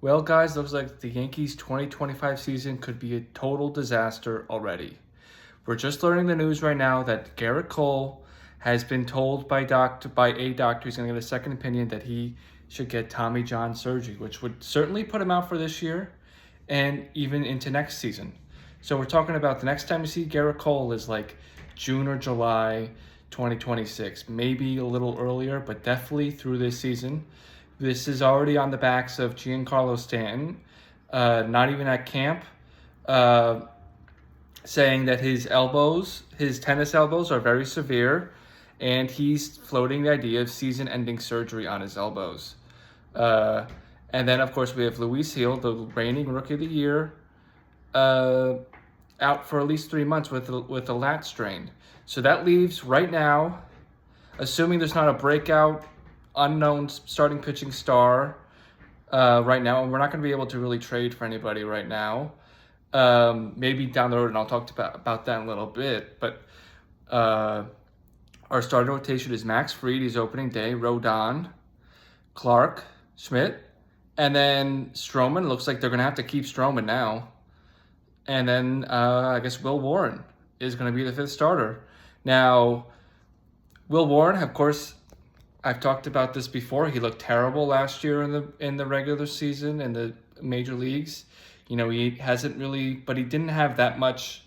Well, guys, looks like the Yankees 2025 season could be a total disaster already. We're just learning the news right now that Gerrit Cole has been told by a doctor he's going to get a second opinion that he should get Tommy John surgery, which would certainly put him out for this year and even into next season. So we're talking about the next time you see Gerrit Cole is like June or July 2026, maybe a little earlier, but definitely through this season. This is already on the backs of Giancarlo Stanton, not even at camp, uh, saying that his tennis elbows are very severe, and he's floating the idea of season-ending surgery on his elbows. Uh, and then, of course, we have Luis Gil, the reigning Rookie of the Year, uh, out for at least 3 months with a lat strain. So that leaves right now, assuming there's not a breakout, unknown starting pitching star right now, and we're not going to be able to really trade for anybody right now. Maybe down the road, and I'll talk about that in a little bit. But our starting rotation is Max Fried, he's opening day, Rodon, Clark, Schmidt, and then Stroman. Looks like they're going to have to keep Stroman now. And then I guess Will Warren is going to be the fifth starter. Now, Will Warren, of course, I've talked about this before. He looked terrible last year in the regular season in the major leagues. You know, he hasn't really, but he didn't have that much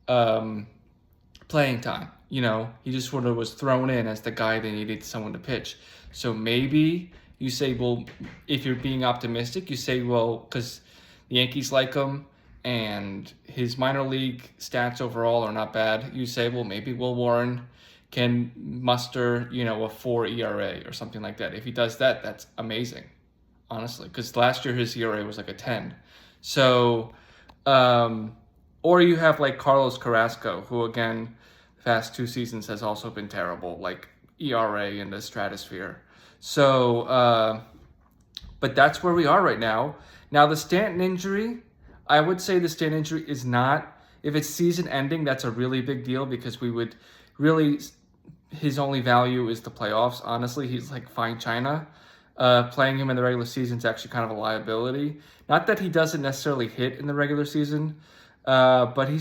playing time. You know, he just sort of was thrown in as the guy they needed someone to pitch. So maybe you say, well, if you're being optimistic, you say, well, because the Yankees like him and his minor league stats overall are not bad. You say, well, maybe Will Warren can muster, a 4 ERA or something like that. If he does that, that's amazing, honestly, because last year his ERA was like a 10. So, or you have like Carlos Carrasco, who again, the past 2 seasons has also been terrible, like ERA in the stratosphere. So, but that's where we are right now. Now, the Stanton injury, I would say the Stanton injury is not, if it's season ending, that's a really big deal because we would really, his only value is the playoffs. Honestly, he's like fine china. Playing him in the regular season is actually kind of a liability. Not that he doesn't necessarily hit in the regular season, but he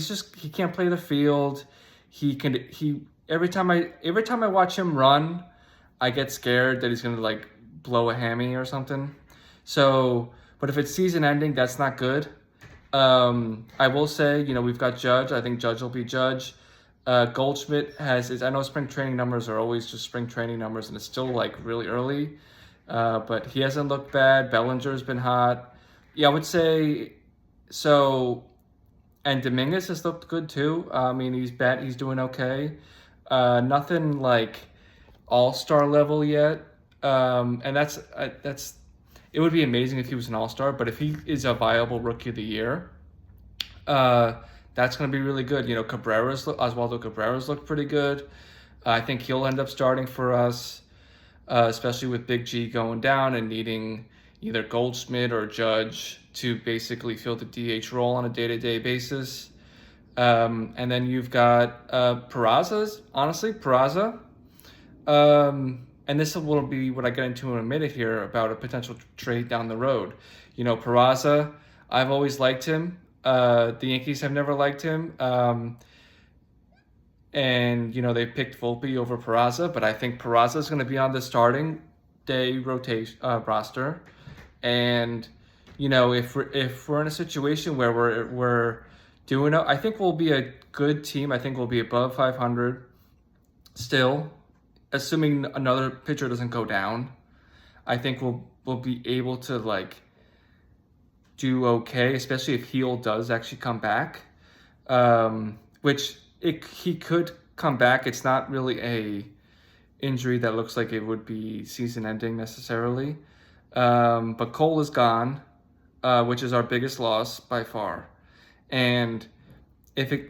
can't play the field. Every time I watch him run, I get scared that he's gonna like blow a hammy or something. So, but if it's season ending, that's not good. I will say, we've got Judge. I think Judge will be Judge. Goldschmidt I know spring training numbers are always just spring training numbers, and it's still like really early. But he hasn't looked bad. Bellinger's been hot. Yeah, I would say so. And Dominguez has looked good too. I mean, he's doing okay. Nothing like all-star level yet. And that's it would be amazing if he was an all-star, but if he is a viable Rookie of the Year, that's going to be really good. Oswaldo Cabrera's looked pretty good. I think he'll end up starting for us, especially with Big G going down and needing either Goldschmidt or Judge to basically fill the DH role on a day-to-day basis. And then you've got Peraza. And this will be what I get into in a minute here about a potential trade down the road. Peraza, I've always liked him. The Yankees have never liked him. And, they picked Volpe over Peraza, but I think Peraza is going to be on the starting day rotation roster. And, if we're in a situation where we're doing, I think we'll be a good team. I think we'll be above 500 still, assuming another pitcher doesn't go down. I think we'll be able to do okay, especially if Heel does actually come back, which he could come back. It's not really a injury that looks like it would be season ending necessarily. But Cole is gone, which is our biggest loss by far. And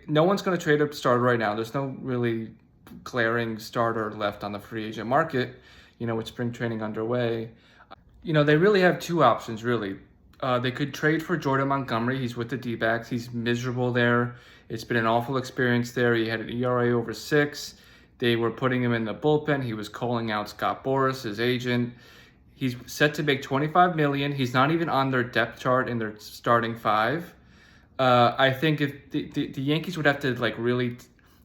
no one's going to trade a starter right now. There's no really glaring starter left on the free agent market, with spring training underway. They really have 2 options, really. They could trade for Jordan Montgomery. He's with the D-backs. He's miserable there. It's been an awful experience there. He had an ERA over 6. They were putting him in the bullpen. He was calling out Scott Boras, his agent. He's set to make $25 million. He's not even on their depth chart in their starting five. I think if the Yankees would have to like really,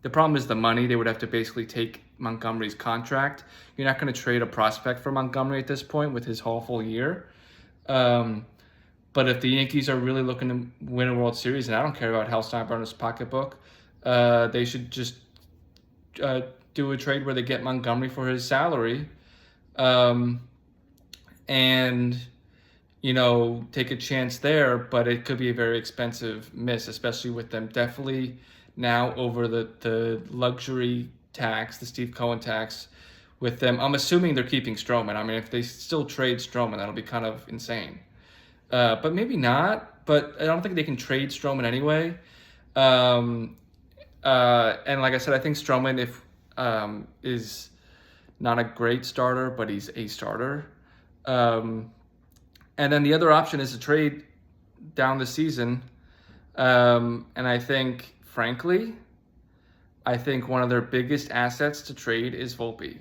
the problem is the money. They would have to basically take Montgomery's contract. You're not going to trade a prospect for Montgomery at this point with his awful year. But if the Yankees are really looking to win a World Series, and I don't care about Hal Steinbrenner's pocketbook, they should just do a trade where they get Montgomery for his salary, and take a chance there. But it could be a very expensive miss, especially with them definitely now over the luxury tax, the Steve Cohen tax. With them, I'm assuming they're keeping Stroman. I mean, if they still trade Stroman, that'll be kind of insane. But maybe not. But I don't think they can trade Stroman anyway. And like I said, I think Stroman is not a great starter, but he's a starter. And then the other option is to trade down the season. And I think, frankly, one of their biggest assets to trade is Volpe.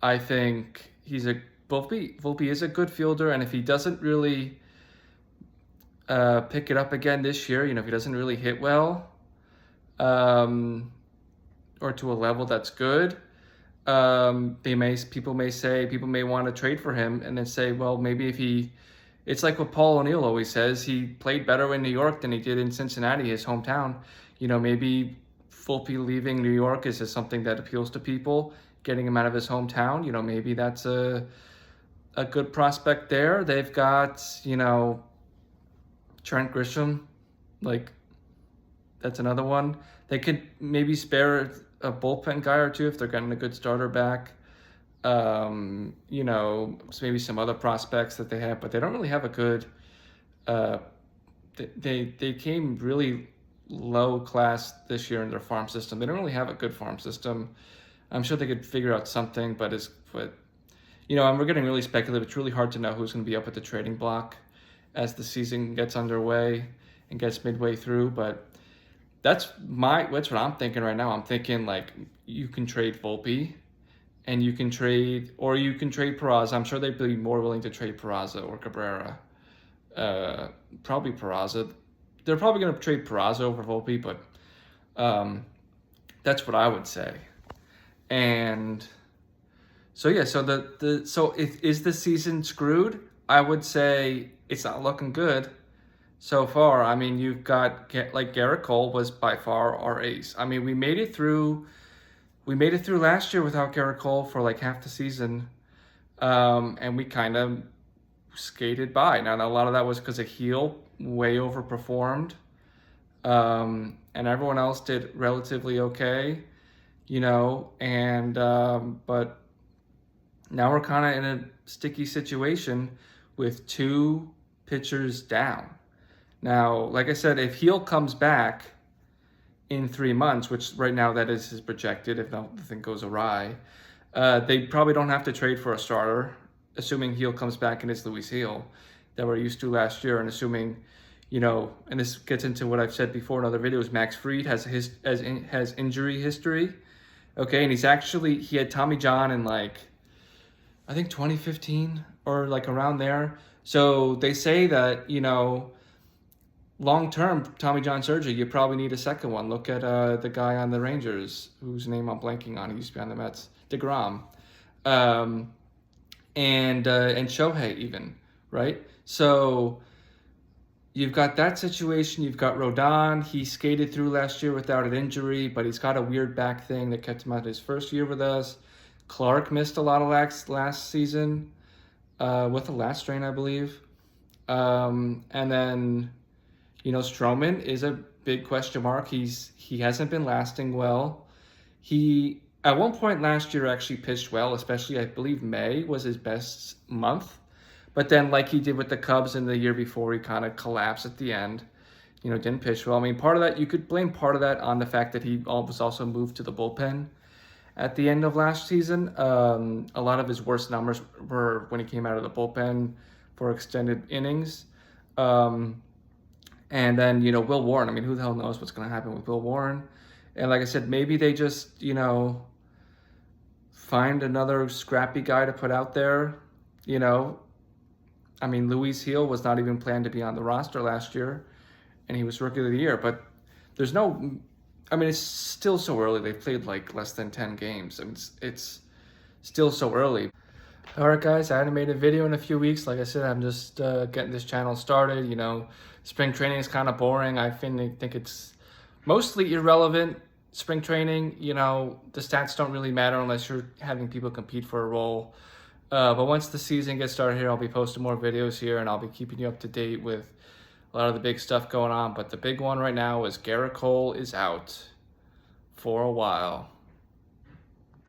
I think Volpe is a good fielder, and if he doesn't really pick it up again this year, if he doesn't really hit well, or to a level that's good, people may want to trade for him, and then say, well, maybe it's like what Paul O'Neill always says, he played better in New York than he did in Cincinnati, his hometown. Maybe Volpe leaving New York is just something that appeals to people, getting him out of his hometown. Maybe that's a good prospect there. They've got, Trent Grisham, like, that's another one. They could maybe spare a bullpen guy or two if they're getting a good starter back. Maybe some other prospects that they have, but they don't really have a good, they came really low class this year in their farm system. They don't really have a good farm system. I'm sure they could figure out something, but and we're getting really speculative. It's really hard to know who's going to be up at the trading block as the season gets underway and gets midway through. But that's what I'm thinking right now. I'm thinking like you can trade Volpe, and you can trade Peraza. I'm sure they'd be more willing to trade Peraza or Cabrera. Probably Peraza. They're probably going to trade Peraza over Volpe, but that's what I would say. And so yeah, so is the season screwed? I would say it's not looking good so far. I mean, you've got, like, Gerrit Cole was by far our ace. I mean, we made it through last year without Gerrit Cole for like half the season, and we kind of skated by. Now, a lot of that was because of Gil way overperformed, and everyone else did relatively okay. But now we're kind of in a sticky situation with two pitchers down. Now, like I said, if Gil comes back in 3 months, which right now that is his projected, if nothing goes awry, they probably don't have to trade for a starter, assuming Gil comes back and it's Luis Gil that we're used to last year, and assuming, and this gets into what I've said before in other videos, Max Fried has injury history. Okay, and he had Tommy John in like, I think 2015 or like around there. So they say that, long-term Tommy John surgery, you probably need a second one. Look at the guy on the Rangers, whose name I'm blanking on. He used to be on the Mets, DeGrom. And Shohei even, right? So you've got that situation. You've got Rodon. He skated through last year without an injury, but he's got a weird back thing that kept him out his first year with us. Clark missed a lot of last season with the last strain, I believe. And then, Stroman is a big question mark. He hasn't been lasting well. He, at one point last year, actually pitched well, especially I believe May was his best month. But then, like he did with the Cubs in the year before, he kind of collapsed at the end. Didn't pitch well. I mean, part of that, you could blame part of that on the fact that he was also moved to the bullpen at the end of last season. A lot of his worst numbers were when he came out of the bullpen for extended innings. And then, Will Warren. I mean, who the hell knows what's going to happen with Will Warren? And like I said, maybe they just, find another scrappy guy to put out there. You know, I mean, Luis Gil was not even planned to be on the roster last year, and he was Rookie of the Year. But there's no, I mean, it's still so early. They've played like less than 10 games. I mean, it's still so early. All right, guys, I haven't made a video in a few weeks. Like I said, I'm just getting this channel started. You know, spring training is kind of boring. I think it's mostly irrelevant. Spring training, you know, the stats don't really matter unless you're having people compete for a role. But once the season gets started here, I'll be posting more videos here, and I'll be keeping you up to date with a lot of the big stuff going on. But the big one right now is Gerrit Cole is out for a while.